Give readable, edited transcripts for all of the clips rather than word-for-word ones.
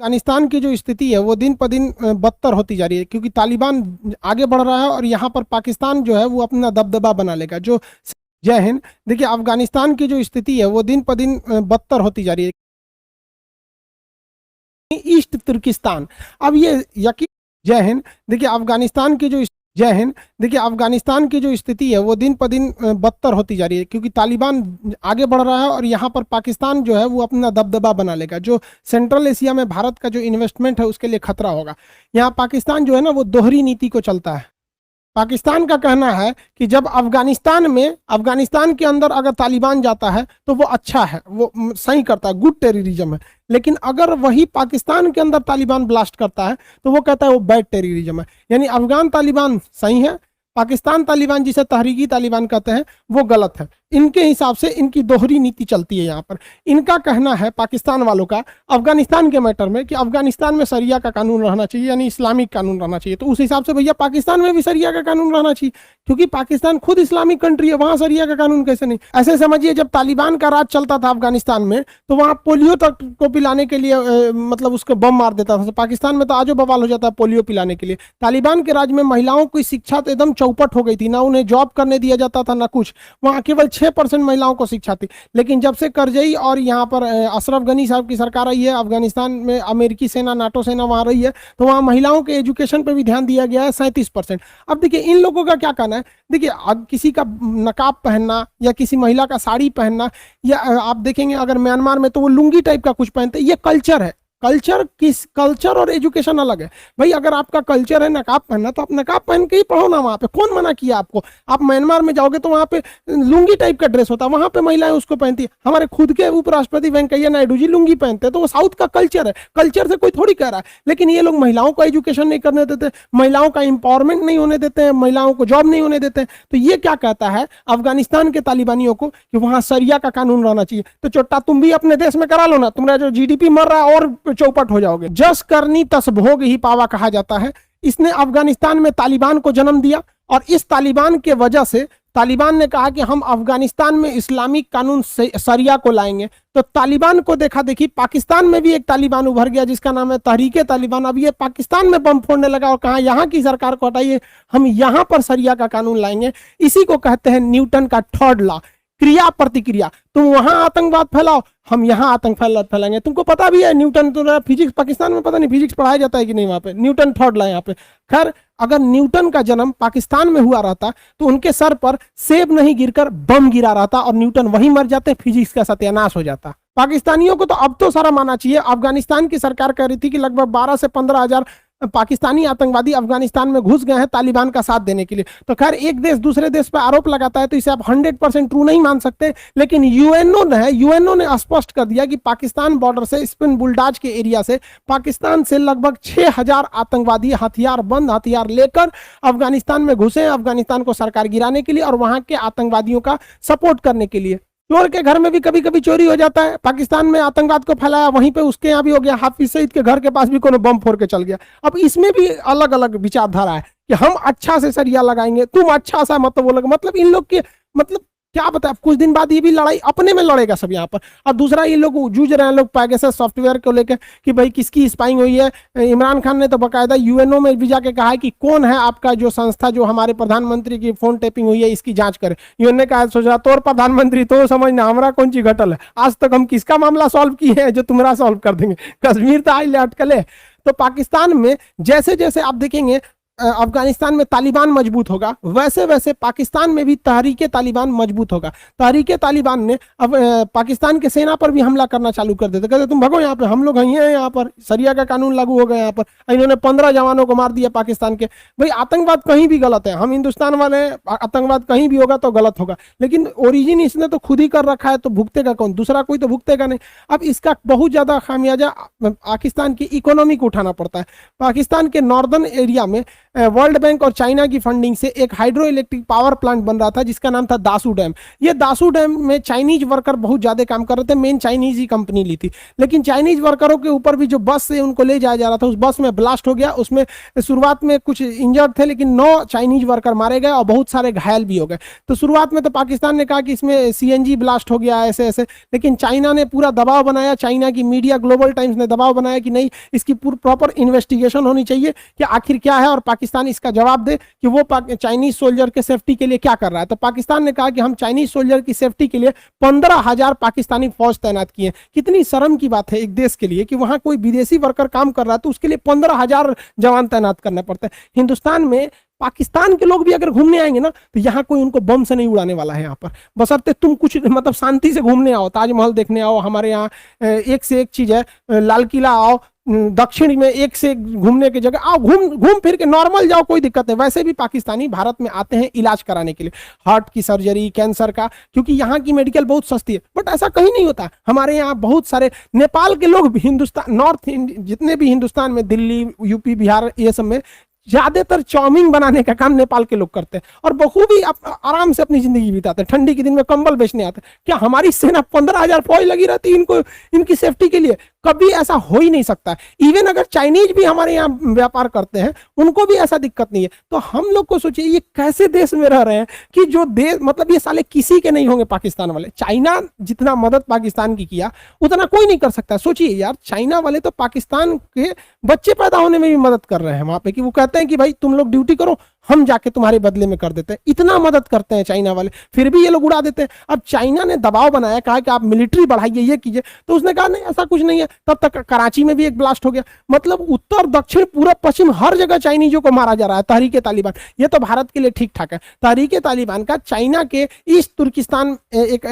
अफगानिस्तान की जो स्थिति है वो दिन पर दिन बदतर होती जा रही है, क्योंकि तालिबान आगे बढ़ रहा है और यहाँ पर पाकिस्तान जो है वो अपना दबदबा बना लेगा। जो जय हिंद। देखिए, अफगानिस्तान की जो स्थिति है वो दिन पर दिन बदतर होती जा रही है। ईस्ट तुर्किस्तान, अब ये यकीन। जय हिंद। देखिए, अफगानिस्तान की जो जय हिंद। देखिए, अफगानिस्तान की जो स्थिति है वो दिन पर दिन बदतर होती जा रही है, क्योंकि तालिबान आगे बढ़ रहा है और यहाँ पर पाकिस्तान जो है वो अपना दबदबा बना लेगा। जो सेंट्रल एशिया में भारत का जो इन्वेस्टमेंट है उसके लिए खतरा होगा। यहाँ पाकिस्तान जो है ना वो दोहरी नीति को चलता है। पाकिस्तान का कहना है कि जब अफगानिस्तान के अंदर अगर तालिबान जाता है तो वो अच्छा है, वो सही करता है, गुड टेररिज्म है। लेकिन अगर वही पाकिस्तान के अंदर तालिबान ब्लास्ट करता है तो वो कहता है वो बैड टेररिज्म है। यानी अफगान तालिबान सही है, पाकिस्तान तालिबान जिसे तहरीकी तालिबान कहते हैं वो गलत है। इनके हिसाब से इनकी दोहरी नीति चलती है यहाँ पर। इनका कहना है पाकिस्तान वालों का अफगानिस्तान के मैटर में कि अफगानिस्तान में शरिया का कानून रहना चाहिए, यानी इस्लामिक कानून रहना चाहिए। तो उस हिसाब से भैया पाकिस्तान में भी शरिया का कानून रहना चाहिए, क्योंकि पाकिस्तान खुद इस्लामिक कंट्री है, वहां शरिया का कानून कैसे नहीं। ऐसे समझिए, जब तालिबान का राज चलता था अफगानिस्तान में तो वहां पोलियो तक को पिलाने के लिए मतलब उसको बम मार देता था। पाकिस्तान में तो आजो बवाल हो जाता है पोलियो पिलाने के लिए। तालिबान के राज में महिलाओं की शिक्षा तो एकदम चौपट हो गई थी, ना उन्हें जॉब करने दिया जाता था ना कुछ। वहां केवल 6% महिलाओं को शिक्षा थी। लेकिन जब से करजई और यहाँ पर अशरफ गनी साहब की सरकार आई है, अफगानिस्तान में अमेरिकी सेना, नाटो सेना वहां रही है, तो वहां महिलाओं के एजुकेशन पे भी ध्यान दिया गया है 37%। अब देखिए इन लोगों का क्या कहना है। देखिए, अब किसी का नकाब पहनना या किसी महिला का साड़ी पहनना, या आप देखेंगे अगर म्यांमार में तो वो लुंगी टाइप का कुछ पहनते हैं, ये कल्चर है। कल्चर और एजुकेशन अलग है भाई। अगर आपका कल्चर है नकाब पहनना तो आप नकाब पहन के ही पढ़ो ना। वहां पे कौन मना किया आपको। आप म्यांमार में जाओगे तो वहां पे लुंगी टाइप का ड्रेस होता है, वहां पे महिलाएं उसको पहनती है। हमारे खुद के उपराष्ट्रपति वेंकैया नायडू जी लुंगी पहनते हैं, तो वो साउथ का कल्चर है, कल्चर से कोई थोड़ी कह रहा है। लेकिन ये लोग महिलाओं को एजुकेशन नहीं करने देते, महिलाओं का इंपावरमेंट नहीं होने देते हैं, महिलाओं को जॉब नहीं होने देते हैं। तो ये क्या कहता है अफगानिस्तान के तालिबानियों को कि वहां शरिया का कानून रहना चाहिए। तो चोट्टा तुम भी अपने देश में करा लो ना, तुम्हारा जो जीडीपी मर रहा है और चौपट हो जाओगे। जस करनी तस भोग ही पावा कहा जाता है। इसने अफगानिस्तान में तालिबान को जन्म दिया और इस तालिबान के वजह से तालिबान ने कहा कि हम अफगानिस्तान में इस्लामिक कानून शरिया को लाएंगे। तो तालिबान को देखा देखी पाकिस्तान में भी एक तालिबान उभर गया जिसका नाम है तहरीके तालिबान। अब ये पाकिस्तान में बम फोड़ने लगा और कहा यहाँ की सरकार को हटाइए, हम यहाँ पर शरिया का कानून लाएंगे। इसी को कहते हैं न्यूटन का थर्ड लॉ, क्रिया प्रतिक्रिया। तुम वहां आतंकवाद फैलाओ, हम यहाँ आतंक फैलाएंगे। तुमको पता भी है न्यूटन, तो फिजिक्स पाकिस्तान में पता नहीं फिजिक्स पढ़ाया जाता है कि नहीं वहां पे। न्यूटन थर्ड लॉ यहाँ पे। खैर, अगर न्यूटन का जन्म पाकिस्तान में हुआ रहता तो उनके सर पर सेब नहीं गिरकर बम गिरा रहता और न्यूटन वहीं मर जाते, फिजिक्स का सत्यानाश हो जाता। पाकिस्तानियों को तो अब तो सारा मानना चाहिए। अफगानिस्तान की सरकार कह रही थी कि लगभग 12 से 15 हजार पाकिस्तानी आतंकवादी अफगानिस्तान में घुस गए हैं तालिबान का साथ देने के लिए। तो खैर, एक देश दूसरे देश पर आरोप लगाता है तो इसे आप 100% ट्रू नहीं मान सकते। लेकिन यूएनओ ने स्पष्ट कर दिया कि पाकिस्तान बॉर्डर से स्पिन बुलडाज के एरिया से पाकिस्तान से लगभग 6000 आतंकवादी हथियार लेकर अफगानिस्तान में घुसे हैं, अफगानिस्तान को सरकार गिराने के लिए और वहां के आतंकवादियों का सपोर्ट करने के लिए। चोर के घर में भी कभी कभी चोरी हो जाता है। पाकिस्तान में आतंकवाद को फैलाया, वहीं पे उसके यहाँ भी हो गया। हाफिज सईद के घर के पास भी कोनो बम फोड़ के चल गया। अब इसमें भी अलग अलग विचारधारा है कि हम अच्छा से सरिया लगाएंगे, तुम अच्छा सा मतलब वो मतलब इन लोग के मतलब क्या बताए। कुछ दिन बाद ये भी लड़ाई अपने में लड़ेगा सब यहाँ पर। और दूसरा, ये लोग जूझ रहे हैं लोग पैगासस सॉफ्टवेयर को लेकर कि भाई किसकी स्पाइंग हुई है। इमरान खान ने तो बाकायदा यूएनओ में भी जाके कहा है कि कौन है आपका जो संस्था जो हमारे प्रधानमंत्री की फोन टेपिंग हुई है इसकी जांच करे। यूएन ने कहा सोच रहा तोर प्रधानमंत्री तो समझना हमारा कौन सी घटल है। आज तक हम किसका मामला सॉल्व किए हैं जो तुम्हारा सॉल्व कर देंगे। कश्मीर तो आज अटकले। तो पाकिस्तान में जैसे जैसे आप देखेंगे अफगानिस्तान में तालिबान मजबूत होगा, वैसे वैसे पाकिस्तान में भी तहरीके तालिबान मजबूत होगा। तहरीके तालिबान ने अब पाकिस्तान के सेना पर भी हमला करना चालू कर देते, कहते तुम भगो यहाँ पे, हम लोग हैं यहाँ पर, शरिया का कानून लागू हो गया यहाँ पर। इन्होंने 15 जवानों को मार दिया पाकिस्तान के। भाई आतंकवाद कहीं भी गलत है, हम हिंदुस्तान वाले, आतंकवाद कहीं भी होगा तो गलत होगा, लेकिन ओरिजिन इसने तो खुद ही कर रखा है, तो भुगतेगा कौन? दूसरा कोई तो भुगतेगा नहीं। अब इसका बहुत ज्यादा खामियाजा पाकिस्तान की इकोनॉमी को उठाना पड़ता है। पाकिस्तान के नॉर्दर्न एरिया में वर्ल्ड बैंक और चाइना की फंडिंग से एक हाइड्रो इलेक्ट्रिक पावर प्लांट बन रहा था जिसका नाम था दासू डैम। ये दासू डैम में चाइनीज वर्कर बहुत ज्यादा काम कर रहे थे, मेन चाइनीज ही कंपनी ली थी, लेकिन चाइनीज वर्करों के ऊपर भी जो बस से उनको ले जाया जा रहा था उस बस में ब्लास्ट हो गया। उसमें शुरुआत में कुछ इंजर्ड थे लेकिन 9 चाइनीज वर्कर मारे गए और बहुत सारे घायल भी हो गए। तो शुरुआत में तो पाकिस्तान ने कहा कि इसमें सीएनजी ब्लास्ट हो गया ऐसे ऐसे, लेकिन चाइना ने पूरा दबाव बनाया, चाइना की मीडिया ग्लोबल टाइम्स ने दबाव बनाया कि नहीं इसकी प्रॉपर इन्वेस्टिगेशन होनी चाहिए कि आखिर क्या है और पाकिस्तान इसका जवाब दे कि वो चाइनीज सोल्जर के सेफ्टी के लिए क्या कर रहा है। तो पाकिस्तान ने कहा कि हम चाइनीज सोल्जर की सेफ्टी के लिए 15,000 पाकिस्तानी फौज तैनात किए। कितनी शर्म की बात है एक देश के लिए कि वहां कोई विदेशी वर्कर काम कर रहा है तो उसके लिए 15,000 जवान तैनात करना पड़ता है। हिंदुस्तान में पाकिस्तान के लोग भी अगर घूमने आएंगे ना तो यहाँ कोई उनको बम से नहीं उड़ाने वाला है यहाँ पर, बशर्ते तुम कुछ मतलब शांति से घूमने आओ, ताजमहल देखने आओ, हमारे यहाँ एक से एक चीज है, लाल किला आओ, दक्षिण में एक से एक घूमने की जगह आओ, घूम फिर के नॉर्मल जाओ, कोई दिक्कत नहीं। वैसे भी पाकिस्तानी भारत में आते हैं इलाज कराने के लिए, हार्ट की सर्जरी, कैंसर का, क्योंकि यहाँ की मेडिकल बहुत सस्ती है। बट ऐसा कहीं नहीं होता, हमारे यहाँ बहुत सारे नेपाल के लोग हिंदुस्तान नॉर्थ जितने भी हिंदुस्तान में दिल्ली, यूपी, बिहार ये सब में ज्यादातर चाउमीन बनाने का काम नेपाल के लोग करते हैं और बखूबी आराम से अपनी जिंदगी बिताते हैं। ठंडी के दिन में कंबल बेचने आते हैं। क्या हमारी सेना 15,000 फौज लगी रहती इनको इनकी सेफ्टी के लिए? कभी ऐसा हो ही नहीं सकता। इवन अगर चाइनीज भी हमारे यहाँ व्यापार करते हैं उनको भी ऐसा दिक्कत नहीं है। तो हम लोग को सोचिए ये कैसे देश में रह रहे हैं कि जो देश मतलब ये साले किसी के नहीं होंगे पाकिस्तान वाले। चाइना जितना मदद पाकिस्तान की किया उतना कोई नहीं कर सकता। सोचिए यार, चाइना वाले तो पाकिस्तान के बच्चे पैदा होने में भी मदद कर रहे हैं वहां पे, कि वो कहते हैं कि भाई तुम लोग ड्यूटी करो, हम जाके तुम्हारे बदले में कर देते हैं। इतना मदद करते हैं चाइना वाले, फिर भी ये लोग उड़ा देते हैं। अब चाइना ने दबाव बनाया, कहा कि आप मिलिट्री बढ़ाइए, ये कीजिए, तो उसने कहा नहीं ऐसा कुछ नहीं है। तब तक कराची में भी एक ब्लास्ट हो गया। मतलब उत्तर दक्षिण पूर्व पश्चिम हर जगह चाइनीजों को मारा जा रहा है। तहरीके तालिबान, ये तो भारत के लिए ठीक ठाक है। तहरीके तालिबान का चाइना के ईस्ट तुर्किस्तान एक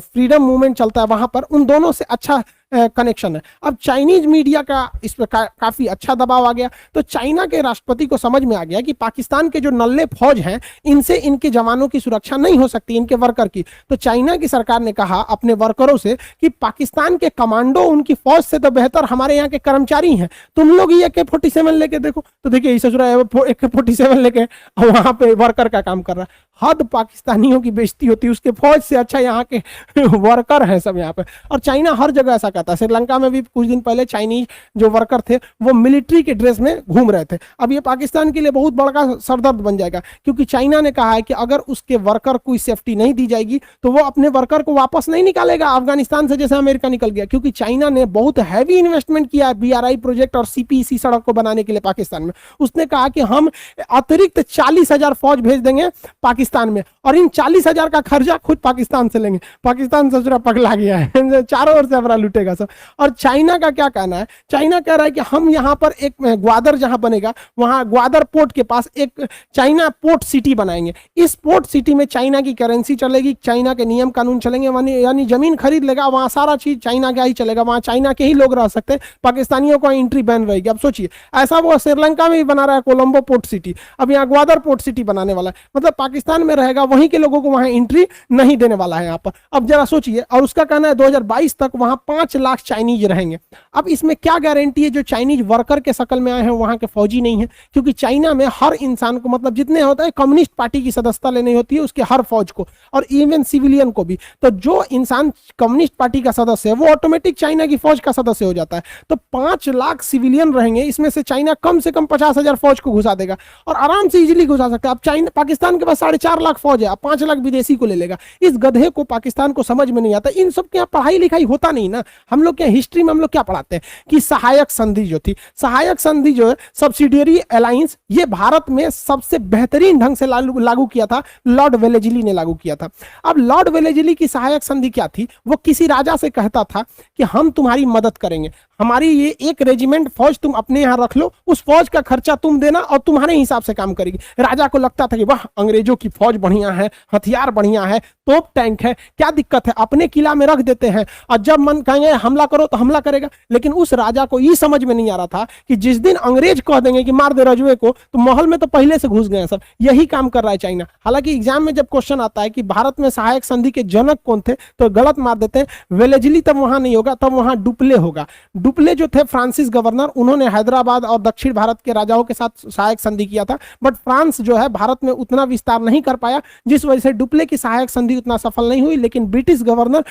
फ्रीडम मूवमेंट चलता है, वहां पर उन दोनों से अच्छा कनेक्शन है। अब चाइनीज मीडिया का इस पर काफी अच्छा दबाव आ गया, तो चाइना के राष्ट्रपति को समझ में आ गया कि पाकिस्तान के जो नल्ले फौज हैं इनसे इनके जवानों की सुरक्षा नहीं हो सकती, इनके वर्कर की। तो चाइना की सरकार ने कहा अपने वर्करों से कि पाकिस्तान के कमांडो उनकी फौज से तो बेहतर हमारे यहाँ के कर्मचारी हैं, तुम लोग ही AK-47 लेके देखो। तो देखिए AK-47 लेके वहां पे वर्कर का काम कर रहा है। हद पाकिस्तानियों की बेइज्जती होती है, उसके फौज से अच्छा यहाँ के वर्कर हैं सब यहाँ पे। और चाइना हर जगह ऐसा करता है। श्रीलंका में भी कुछ दिन पहले चाइनीज जो वर्कर थे वो मिलिट्री के ड्रेस में घूम रहे थे। अब ये पाकिस्तान के लिए बहुत बड़ा सरदर्द बन जाएगा, क्योंकि चाइना ने कहा है कि अगर उसके वर्कर को सेफ्टी नहीं दी जाएगी तो वो अपने वर्कर को वापस नहीं निकालेगा अफगानिस्तान से, जैसे अमेरिका निकल गया। क्योंकि चाइना ने बहुत हैवी इन्वेस्टमेंट किया है BRI प्रोजेक्ट और CPEC सड़क को बनाने के लिए पाकिस्तान में। उसने कहा कि हम अतिरिक्त 40,000 फौज भेज देंगे पाकिस्तान में और इन 40,000 का खर्चा खुद पाकिस्तान से लेंगे। पाकिस्तान ससुरा पगला गया है, चारों ओर से हमारा लूटेगा सब। और चाइना का क्या कहना है? चाइना कह रहा है कि हम यहाँ पर एक ग्वादर जहां बनेगा वहां ग्वादर पोर्ट के पास एक चाइना पोर्ट सिटी बनाएंगे। इस पोर्ट सिटी में चाइना की करेंसी चलेगी, चाइना के नियम कानून चलेंगे, यानी जमीन खरीद लेगा, वहां सारा चीज चाइना का ही चलेगा, वहां चाइना के ही लोग रह सकते हैं, पाकिस्तानियों को एंट्री बैन रहेगी। अब सोचिए ऐसा वो श्रीलंका में भी बना रहा है कोलंबो पोर्ट सिटी, अब यहाँ ग्वादर पोर्ट सिटी बनाने वाला है। मतलब पाकिस्तान में रहेगा, वहीं के लोगों को वहां एंट्री नहीं देने वाला है यहाँ पर। अब जरा सोचिए, और उसका कहना है 2022 तक वहां 5 लाख चाइनीज रहेंगे। अब इसमें क्या गारंटी है जो चाइनीज वर्कर के शकल में आए हैं वहां के फौजी नहीं है? क्योंकि चाइना में हर इंसान को मतलब जितने होता है कम्युनिस्ट पार्टी की सदस्यता लेनी होती है उसके हर फौज को, और इवन सिविलियन को भी। तो जो इंसान कम्युनिस्ट पार्टी का सदस्य है वो ऑटोमेटिक चाइना की फौज का सदस्य हो जाता है। तो 5 लाख सिविलियन रहेंगे, इसमें से चाइना कम से कम 50,000 फौज को घुसा देगा और आराम से इजीली घुसा सकता है। अब चाइना पाकिस्तान के पास 4.5 लाख फौज है, अब 5 लाख विदेशी को ले लेगा। इस गधे को पाकिस्तान को समझ में नहीं आता। इन सब के यहाँ पढ़ाई लिखाई होता नहीं ना। हम लोग के हिस्ट्री में हम लोग क्या पढ़ाते हैं कि सहायक संधि जो थी, सहायक संधि जो है सब्सिडियरी अलायंस, ये भारत में सबसे बेहतरीन ढंग से लागू किया था लॉर्ड वेलेजली ने लागू किया था। अब लॉर्ड वेलेजली की सहायक संधि क्या थी? वो किसी राजा से कहता था कि हम तुम्हारी मदद करेंगे, हमारी ये एक रेजिमेंट फौज तुम अपने यहाँ रख लो, उस फौज का खर्चा तुम देना और तुम्हारे हिसाब से काम करेगी। राजा को लगता था कि वाह अंग्रेजों की फौज बढ़िया है, हथियार बढ़िया है, तोप टैंक है, क्या दिक्कत है, अपने किला में रख देते हैं और जब मन कहेंगे हमला करो तो हमला करेगा। लेकिन उस राजा को ये समझ में नहीं आ रहा था कि जिस दिन अंग्रेज कह देंगे कि मार दे रजुए को, तो महल में तो पहले से घुस गए सब। यही काम कर रहा है चाइना। हालांकि एग्जाम में जब क्वेश्चन आता है कि भारत में सहायक संधि के जनक कौन थे तो गलत मार देते हैं। वेलेजली तब वहां नहीं होगा, तब वहां डुप्ले होगा। डुप्ले जो थे फ्रांसिस गवर्नर, उन्होंने हैदराबाद और दक्षिण भारत के राजाओं के साथ सहायक संधि किया था, बट फ्रांस जो है भारत में उतना विस्तार नहीं कर पाया, जिस वजह से डुप्ले की सहायक संधि उतना सफल नहीं हुई। लेकिन ब्रिटिश गवर्नर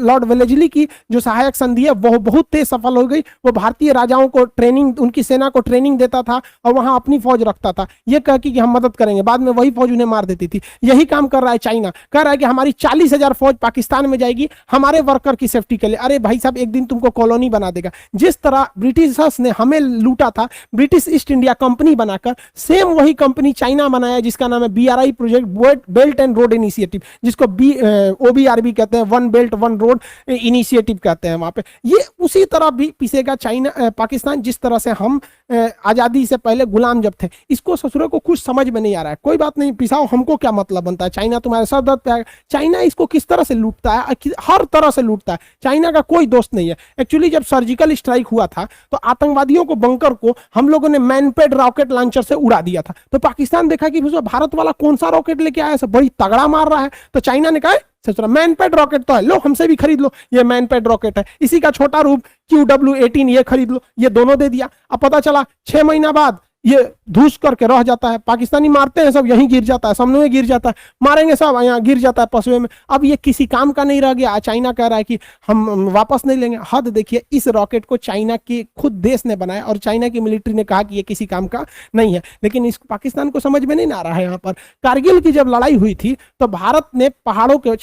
लॉर्ड वेलेस्ली की जो सहायक संधि है वह बहुत तेज सफल हो गई। वो भारतीय राजाओं को ट्रेनिंग, उनकी सेना को ट्रेनिंग देता था और वहां अपनी फौज रखता था, ये कह कि हम मदद करेंगे, बाद में वही फौज उन्हें मार देती थी। यही काम कर रहा है चाइना, कह रहा है कि हमारी 40,000 फौज पाकिस्तान में जाएगी हमारे वर्कर की सेफ्टी के लिए। अरे भाई साहब, एक दिन तुमको कॉलोनी बना देगा। जिस तरह ब्रिटिशर्स ने हमें लूटा था ब्रिटिश ईस्ट इंडिया कंपनी बनाकर, सेम वही कंपनी चाइना बनाया जिसका नाम है BRI project, belt and road initiative, जिसको OBRB कहते हैं, one belt one road initiative कहते हैं। वहां पे ये उसी तरह भी पिसेगा चाइना, पाकिस्तान, जिस तरह से हम आजादी से पहले गुलाम जब थे। इसको ससुरों को कुछ समझ में नहीं आ रहा है। कोई बात नहीं, पिसाओ, हमको क्या मतलब बनता है, चाइना तुम्हारे सर दर्द पे आएगा। चाइना इसको किस तरह से लूटता है, हर तरह से लूटता है। चाइना का कोई दोस्त नहीं है। एक्चुअली जब सर्जिकल स्ट्राइक हुआ था तो आतंकवादियों को, बंकर को हम लोगों ने मैनपेड रॉकेट लॉन्चर से उड़ा दिया था। तो पाकिस्तान देखा कि भारत वाला कौन सा रॉकेट लेके आया, सब बड़ी तगड़ा मार रहा है। तो चाइना ने कहा मैनपेड रॉकेट तो है, लो हमसे भी खरीद लो, ये मैनपेड रॉकेट है, इसी का छोटा रूप QW-18 ये खरीद लो। ये दोनों दे दिया। अब पता चला 6 महीना बाद ये धूस करके रह जाता है। पाकिस्तानी मारते हैं, सब यहीं गिर जाता है, सामने में गिर जाता है, मारेंगे सब यहाँ गिर जाता है पसुए में। अब ये किसी काम का नहीं रह गया। चाइना कह रहा है कि हम वापस नहीं लेंगे। हद देखिए, इस रॉकेट को चाइना के खुद देश ने बनाया और चाइना की मिलिट्री ने कहा कि ये किसी काम का नहीं है। लेकिन इस पाकिस्तान को समझ में नहीं आ रहा है। यहाँ पर कारगिल की जब लड़ाई हुई थी तो भारत ने पहाड़ों के,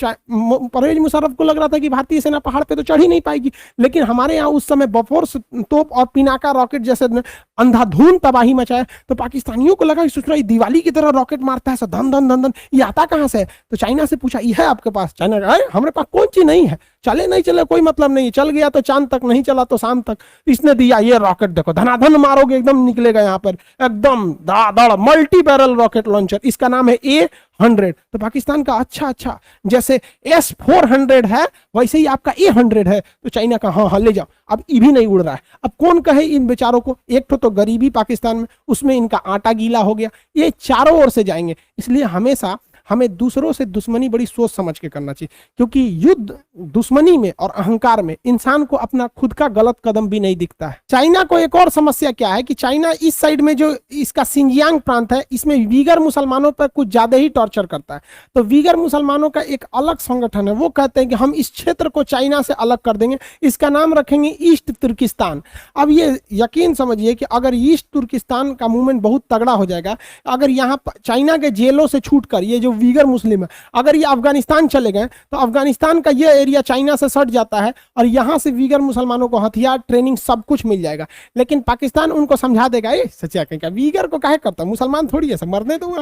परवेज मुशर्रफ को लग रहा था कि भारतीय सेना पहाड़ पे तो चढ़ ही नहीं पाएगी, लेकिन हमारे यहाँ उस समय बफोर्स तोप और पिनाका रॉकेट जैसे अंधाधुंध तबाही मचाया। तो पाकिस्तानियों को लगा कि सोच रहा है दिवाली की तरह रॉकेट मारता है, धन धन धन धन, ये आता कहां से है। तो चाइना से पूछा, ये है आपके पास? चाइना हमारे पास कोई चीज नहीं है, चले नहीं चले कोई मतलब नहीं, चल गया तो चांद तक, नहीं चला तो शाम तक। इसने दिया ये रॉकेट, देखो धनाधन मारोगे एकदम निकलेगा यहाँ पर, एकदम दाड़ मल्टी बैरल रॉकेट लॉन्चर, इसका नाम है A-100। तो पाकिस्तान का अच्छा जैसे S-400 है वैसे ही आपका A-100 है। तो चाइना का हाँ ले जाओ। अब ये भी नहीं उड़ रहा है। अब कौन कहे इन बेचारों को, एक तो गरीबी पाकिस्तान में, उसमें इनका आटा गीला हो गया, ये चारों ओर से जाएंगे। इसलिए हमेशा हमें दूसरों से दुश्मनी बड़ी सोच समझ के करना चाहिए, क्योंकि युद्ध, दुश्मनी में और अहंकार में इंसान को अपना खुद का गलत कदम भी नहीं दिखता है। चाइना को एक और समस्या क्या है कि चाइना इस साइड में जो इसका सिंजियांग प्रांत है, इसमें वीगर मुसलमानों पर कुछ ज्यादा ही टॉर्चर करता है। तो वीगर मुसलमानों का एक अलग संगठन है, वो कहते हैं कि हम इस क्षेत्र को चाइना से अलग कर देंगे, इसका नाम रखेंगे ईस्ट तुर्किस्तान। अब ये यकीन समझिए कि अगर ईस्ट तुर्किस्तान का मूवमेंट बहुत तगड़ा हो जाएगा, अगर यहाँ चाइना के जेलों से छूटकर ये जो वीगर मुस्लिम है, अगर ये अफगानिस्तान चले गए तो अफगानिस्तान का ये एरिया चाइना से सट जाता है और यहां से वीगर मुसलमानों को हथियार, ट्रेनिंग सब कुछ मिल जाएगा। लेकिन पाकिस्तान उनको समझा देगा, ये सच्चा कहेगा वीगर को काहे करता, मुसलमान थोड़ी है, सब मरने दो।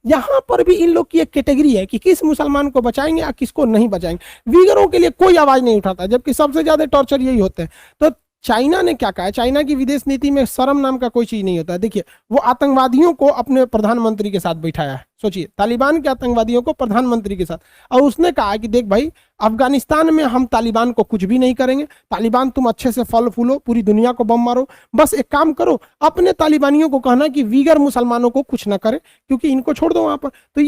यहाँ पर भी इन लोग की एक कैटेगरी है कि किस मुसलमान को बचाएंगे और किसको नहीं बचाएंगे। वीगरों के लिए कोई आवाज नहीं उठाता, जबकि सबसे ज्यादा टॉर्चर यही होते हैं। तो चाइना ने क्या कहा है, चाइना की विदेश नीति में शर्म नाम का कोई चीज नहीं होता है। देखिए, वो आतंकवादियों को अपने प्रधानमंत्री के साथ बैठाया है। सोचिए, तालिबान के आतंकवादियों को प्रधानमंत्री के साथ, और उसने कहा कि देख भाई, अफगानिस्तान में हम तालिबान को कुछ भी नहीं करेंगे, तालिबान तुम अच्छे से फल फूलो, पूरी दुनिया को बम मारो, बस एक काम करो, अपने तालिबानियों को कहना कि वीगर मुसलमानों को कुछ ना करे, क्योंकि इनको छोड़ दो वहां पर। तो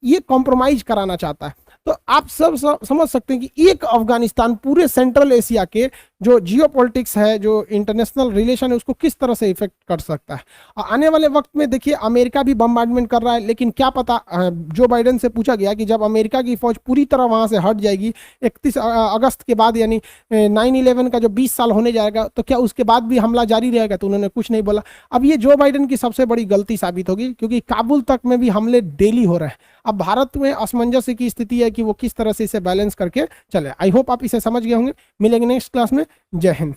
ये कॉम्प्रोमाइज कराना चाहता है। तो आप सब समझ सकते हैं कि एक अफगानिस्तान पूरे सेंट्रल एशिया के जो जियोपॉलिटिक्स है, जो इंटरनेशनल रिलेशन है, उसको किस तरह से इफेक्ट कर सकता है। आने वाले वक्त में देखिए, अमेरिका भी बम्बार्डमेंट कर रहा है, लेकिन क्या पता, जो बाइडेन से पूछा गया कि जब अमेरिका की फौज पूरी तरह वहां से हट जाएगी 31 अगस्त के बाद, यानी 9/11 का जो 20 साल होने जाएगा, तो क्या उसके बाद भी हमला जारी रहेगा? तो उन्होंने कुछ नहीं बोला। अब ये जो बाइडेन की सबसे बड़ी गलती साबित होगी, क्योंकि काबुल तक में भी हमले डेली हो रहे हैं। अब भारत में असमंजस की स्थिति है कि वो किस तरह से इसे बैलेंस करके चले। आई होप आप इसे समझ गए होंगे। मिलेंगे नेक्स्ट क्लास में। जय हिंद।